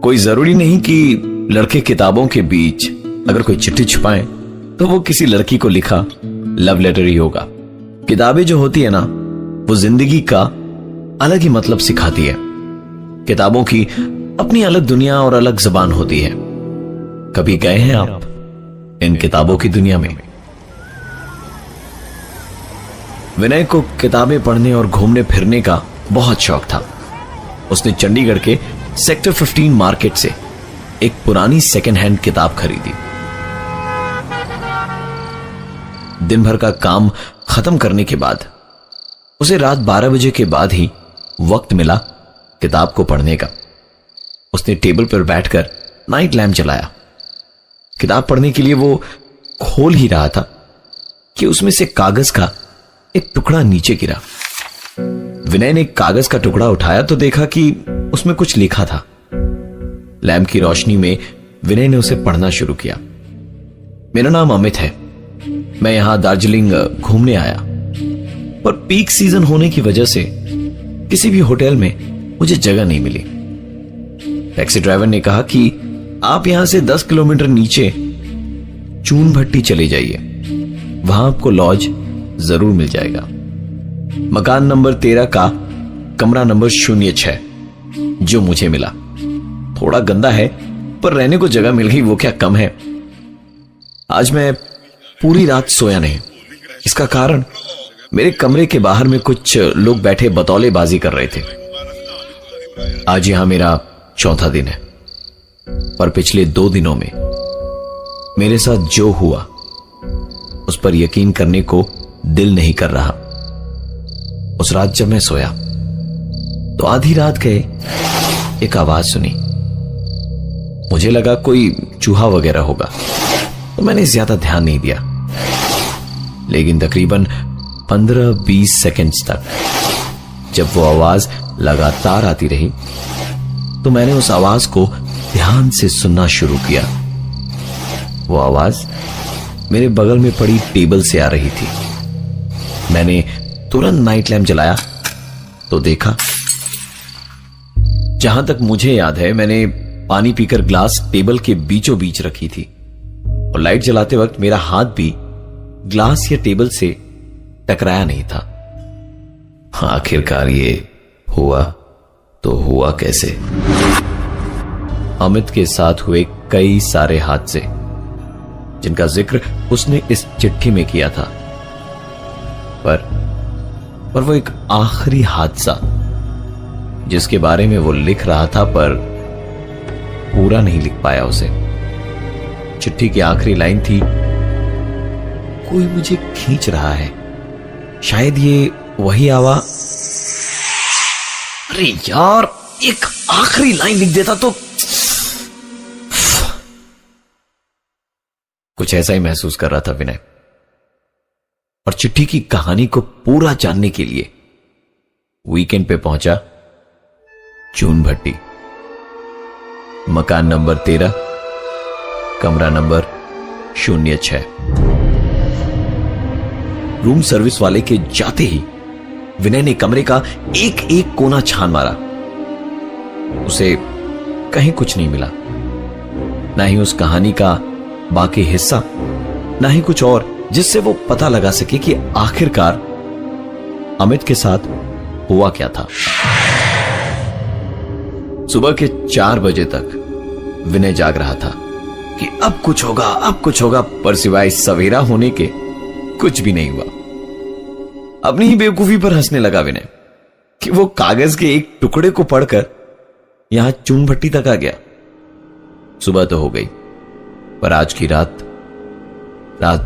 कोई जरूरी नहीं कि लड़के किताबों के बीच अगर कोई चिट्ठी छुपाए तो वो किसी लड़की को लिखा लव लेटर ही होगा। किताबें जो होती है ना, वो जिंदगी का अलग ही मतलब सिखाती है। किताबों की अपनी अलग दुनिया और अलग जबान होती है। कभी गए हैं आप इन किताबों की दुनिया में? विनय को किताबें पढ़ने और घूमने फिरने का बहुत शौक था। उसने चंडीगढ़ के सेक्टर 15 मार्केट से एक पुरानी सेकेंड हैंड किताब खरीदी। दिन भर का काम खत्म करने के बाद उसे रात 12 बजे के बाद ही वक्त मिला किताब को पढ़ने का। उसने टेबल पर बैठकर नाइट लैम्प जलाया। किताब पढ़ने के लिए वो खोल ही रहा था कि उसमें से कागज का एक टुकड़ा नीचे गिरा। विनय ने कागज का टुकड़ा उठाया तो देखा कि उसमें कुछ लिखा था। लैम्प की रोशनी में विनय ने उसे पढ़ना शुरू किया। मेरा नाम अमित है, मैं यहां दार्जिलिंग घूमने आया, पर पीक सीजन होने की वजह से किसी भी होटल में मुझे जगह नहीं मिली। टैक्सी ड्राइवर ने कहा कि आप यहां से 10 किलोमीटर नीचे चून भट्टी चले जाइए, वहां आपको लॉज जरूर मिल जाएगा। मकान नंबर 13 का कमरा नंबर 06 जो मुझे मिला। थोड़ा गंदा है पर रहने को जगह मिल गई, वो क्या कम है। आज मैं पूरी रात सोया नहीं। इसका कारण मेरे कमरे के बाहर में कुछ लोग बैठे बतौलेबाजी कर रहे थे। आज यहां मेरा चौथा दिन है, पर पिछले 2 दिनों में मेरे साथ जो हुआ उस पर यकीन करने को दिल नहीं कर रहा। उस रात जब मैं सोया तो आधी रात गए एक आवाज सुनी। मुझे लगा कोई चूहा वगैरह होगा तो मैंने ज्यादा ध्यान नहीं दिया, लेकिन तकरीबन 15-20 सेकंड्स तक जब वो आवाज लगातार आती रही तो मैंने उस आवाज को ध्यान से सुनना शुरू किया। वो आवाज मेरे बगल में पड़ी टेबल से आ रही थी। मैंने तुरंत नाइट लैम्प जलाया तो देखा, जहां तक मुझे याद है मैंने पानी पीकर ग्लास टेबल के बीचों बीच रखी थी और लाइट जलाते वक्त मेरा हाथ भी ग्लास या टेबल से टकराया नहीं था। आखिरकार ये हुआ तो हुआ कैसे? अमित के साथ हुए कई सारे हादसे जिनका जिक्र उसने इस चिट्ठी में किया था, पर वो एक आखिरी हादसा जिसके बारे में वो लिख रहा था पर पूरा नहीं लिख पाया उसे। चिट्ठी की आखिरी लाइन थी, कोई मुझे खींच रहा है, शायद ये वही आवाज। अरे यार, एक आखिरी लाइन लिख देता तो। कुछ ऐसा ही महसूस कर रहा था विनय, और चिट्ठी की कहानी को पूरा जानने के लिए वीकेंड पे पहुंचा चून भट्टी। मकान नंबर 13, कमरा नंबर 06। रूम सर्विस वाले के जाते ही विनय ने कमरे का एक एक कोना छान मारा। उसे कहीं कुछ नहीं मिला, ना ही उस कहानी का बाकी हिस्सा, ना ही कुछ और जिससे वो पता लगा सके कि आखिरकार अमित के साथ हुआ क्या था। सुबह के 4 बजे तक विनय जाग रहा था कि अब कुछ होगा, अब कुछ होगा, पर सिवाय सवेरा होने के कुछ भी नहीं हुआ। अपनी ही बेवकूफी पर हंसने लगा विनय कि वो कागज के एक टुकड़े को पढ़कर यहां चून भट्टी तक आ गया। सुबह तो हो गई, पर आज की रात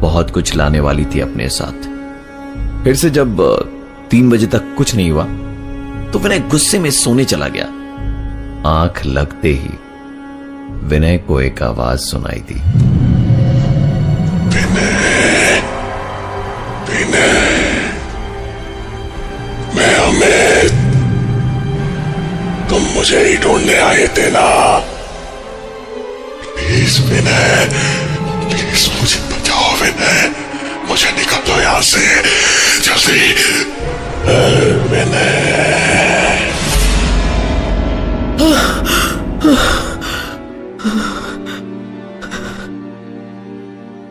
बहुत कुछ लाने वाली थी अपने साथ। फिर से जब 3 बजे तक कुछ नहीं हुआ तो विनय गुस्से में सोने चला गया। आंख लगते ही विनय को एक आवाज सुनाई दी। मैं अमित, तुम मुझे ही ढूंढने आए थे ना? प्लीज विनय, प्लीज मुझे बचाओ विनय, मुझे निकल दो यहां से जल्दी विनय।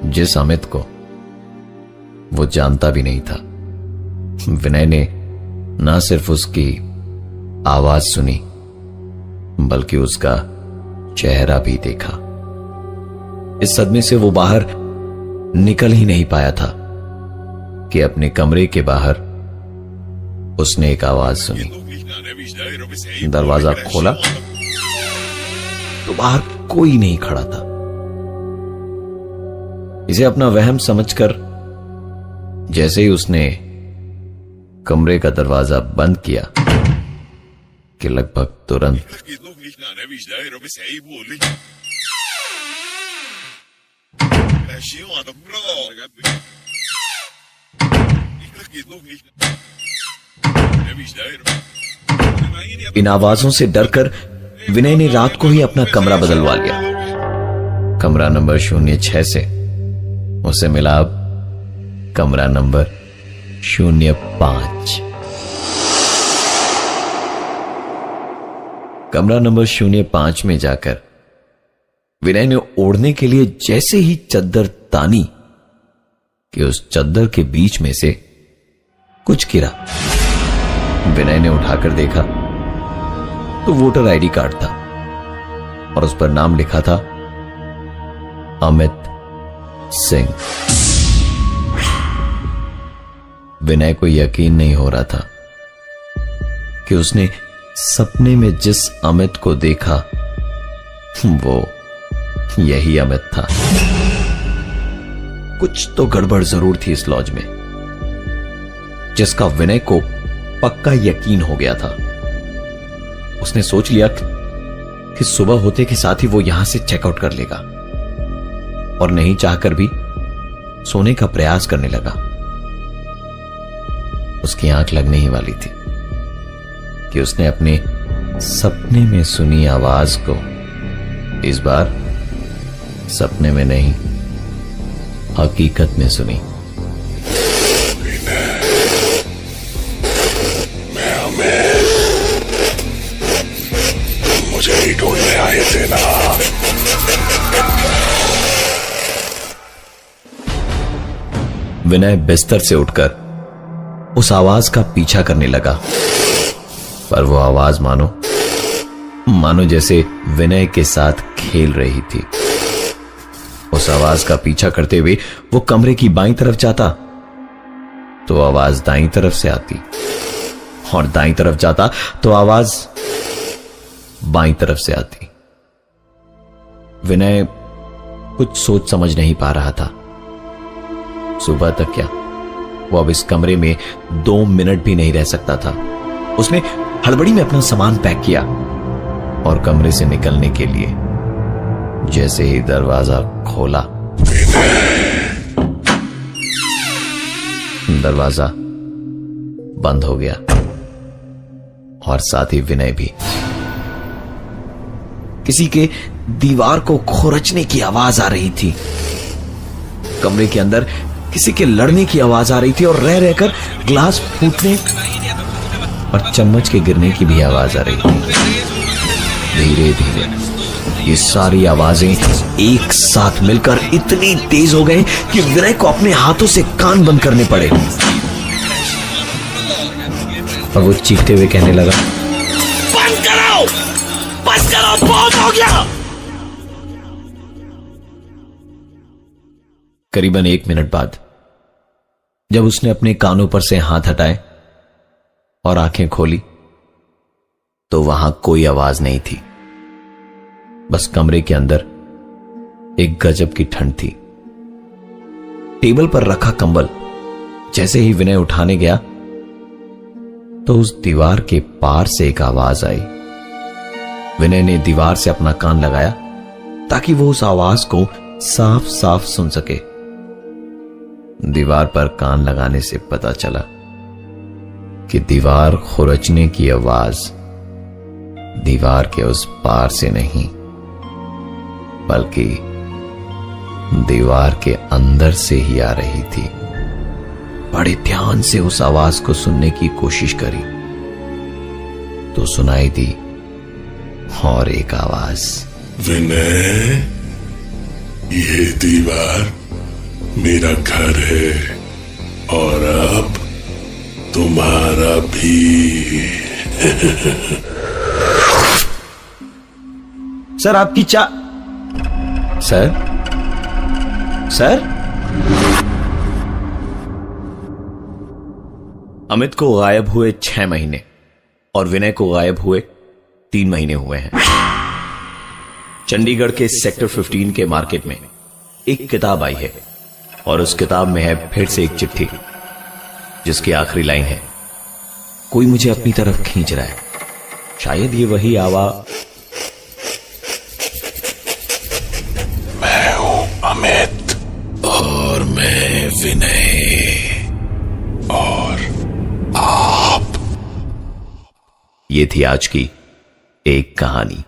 जिस अमित को वो जानता भी नहीं था, विनय ने ना सिर्फ उसकी आवाज सुनी बल्कि उसका चेहरा भी देखा। इस सदमे से वो बाहर निकल ही नहीं पाया था कि अपने कमरे के बाहर उसने एक आवाज सुनी। दरवाजा खोला तो बाहर कोई नहीं खड़ा था। इसे अपना वहम समझकर जैसे ही उसने कमरे का दरवाजा बंद किया कि लगभग तुरंत इन आवाजों से डरकर विनय ने रात को ही अपना कमरा बदलवा लिया। कमरा नंबर 06 से उसे मिला अब कमरा नंबर 05। कमरा नंबर 05 में जाकर विनय ने ओढ़ने के लिए जैसे ही चद्दर तानी कि उस चद्दर के बीच में से कुछ गिरा। विनय ने उठाकर देखा तो वोटर आईडी कार्ड था और उस पर नाम लिखा था अमित सिंह। विनय को यकीन नहीं हो रहा था कि उसने सपने में जिस अमित को देखा वो यही अमित था। कुछ तो गड़बड़ जरूर थी इस लॉज में, जिसका विनय को पक्का यकीन हो गया था। उसने सोच लिया कि सुबह होते के साथ ही वो यहां से चेकआउट कर लेगा और नहीं चाहकर भी सोने का प्रयास करने लगा। उसकी आंख लगने ही वाली थी कि उसने अपने सपने में सुनी आवाज को इस बार सपने में नहीं, हकीकत में सुनी। मुझे ही ढूंढने आए थे ना। विनय बिस्तर से उठकर उस आवाज का पीछा करने लगा, पर वो आवाज मानो जैसे विनय के साथ खेल रही थी। उस आवाज का पीछा करते हुए वो कमरे की बाईं तरफ जाता तो आवाज दाईं तरफ से आती और दाईं तरफ जाता तो आवाज बाईं तरफ से आती। विनय कुछ सोच समझ नहीं पा रहा था। सुबह तक क्या, वो अब इस कमरे में 2 मिनट भी नहीं रह सकता था। उसने हड़बड़ी में अपना सामान पैक किया और कमरे से निकलने के लिए जैसे ही दरवाजा खोला, दरवाजा बंद हो गया और साथ ही विनय भी। किसी के दीवार को खुरचने की आवाज आ रही थी। कमरे के अंदर किसी के लड़ने की आवाज आ रही थी और रह रहकर ग्लास फूटने और चम्मच के गिरने की भी आवाज आ रही थी। धीरे धीरे ये सारी आवाजें एक साथ मिलकर इतनी तेज हो गई कि विनय को अपने हाथों से कान बंद करने पड़े और वो चीखते हुए कहने लगा, बंद करो, बस करो, बहुत हो गया। करीबन 1 मिनट बाद जब उसने अपने कानों पर से हाथ हटाए और आंखें खोली तो वहां कोई आवाज नहीं थी। बस कमरे के अंदर एक गजब की ठंड थी। टेबल पर रखा कंबल जैसे ही विनय उठाने गया तो उस दीवार के पार से एक आवाज आई। विनय ने दीवार से अपना कान लगाया ताकि वो उस आवाज को साफ साफ सुन सके। दीवार पर कान लगाने से पता चला कि दीवार खुरचने की आवाज दीवार के उस पार से नहीं बल्कि दीवार के अंदर से ही आ रही थी। बड़े ध्यान से उस आवाज को सुनने की कोशिश करी तो सुनाई दी और एक आवाज, विनय, ये दीवार मेरा घर है और अब तुम्हारा भी। सर आपकी सर सर अमित को गायब हुए 6 महीने और विनय को गायब हुए 3 महीने हुए हैं। चंडीगढ़ के सेक्टर 15 के मार्केट में एक किताब आई है और उस किताब में है फिर से एक चिट्ठी जिसकी आखिरी लाइन है, कोई मुझे अपनी तरफ खींच रहा है। शायद ये वही आवाज। मैं हूं अमित और मैं विनय और आप। ये थी आज की एक कहानी।